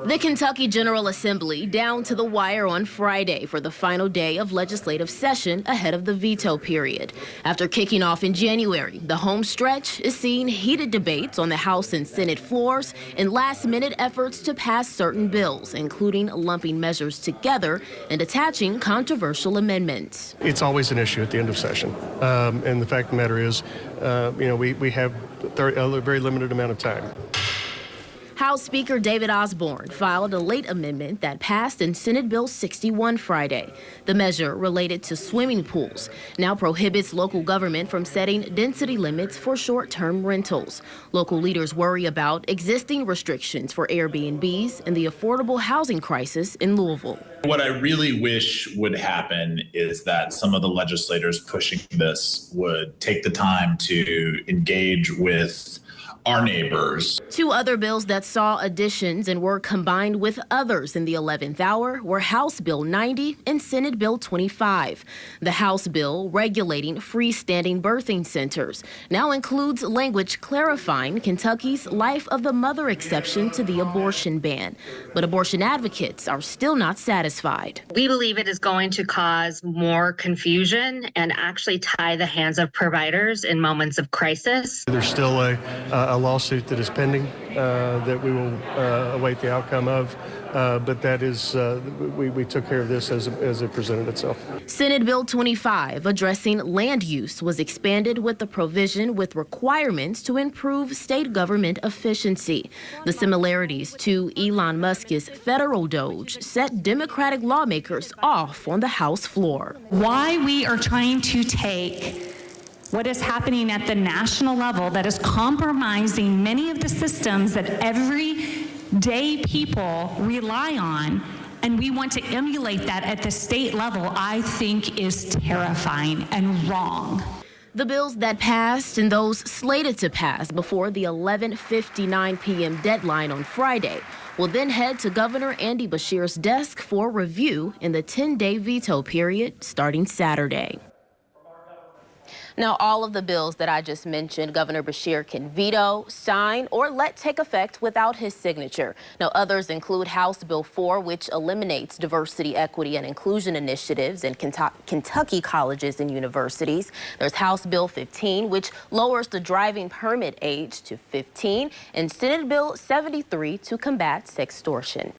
The Kentucky General Assembly down to the wire on Friday for the final day of legislative session ahead of the veto period. After kicking off in January, the home stretch is seeing heated debates on the House and Senate floors and last-minute efforts to pass certain bills, including lumping measures together and attaching controversial amendments. It's always an issue at the end of session. And the fact of the matter is, we have a very limited amount of time. House Speaker David Osborne filed a late amendment that passed in Senate Bill 61 Friday. The measure, related to swimming pools, now prohibits local government from setting density limits for short-term rentals. Local leaders worry about existing restrictions for Airbnbs and the affordable housing crisis in Louisville. What I really wish would happen is that some of the legislators pushing this would take the time to engage with our neighbors. Two other bills that saw additions and were combined with others in the 11th hour were House Bill 90 and Senate Bill 25. The House bill regulating freestanding birthing centers now includes language clarifying Kentucky's life of the mother exception to the abortion ban. But abortion advocates are still not satisfied. We believe it is going to cause more confusion and actually tie the hands of providers in moments of crisis. There's still a lawsuit that is pending that we will await the outcome of, but that is, we took care of this as it presented itself. Senate Bill 25, addressing land use, was expanded with the provision with requirements to improve state government efficiency. The similarities to Elon Musk's federal DOGE set Democratic lawmakers off on the House floor. Why we are trying to take what is happening at the national level that is compromising many of the systems that everyday people rely on, and we want to emulate that at the state level, I think is terrifying and wrong. The bills that passed and those slated to pass before the 11:59 p.m. deadline on Friday will then head to Governor Andy Beshear's desk for review in the 10-day veto period starting Saturday. Now, all of the bills that I just mentioned, Governor Beshear can veto, sign, or let take effect without his signature. Now, others include House Bill 4, which eliminates diversity, equity, and inclusion initiatives in Kentucky colleges and universities. There's House Bill 15, which lowers the driving permit age to 15, and Senate Bill 73 to combat sextortion.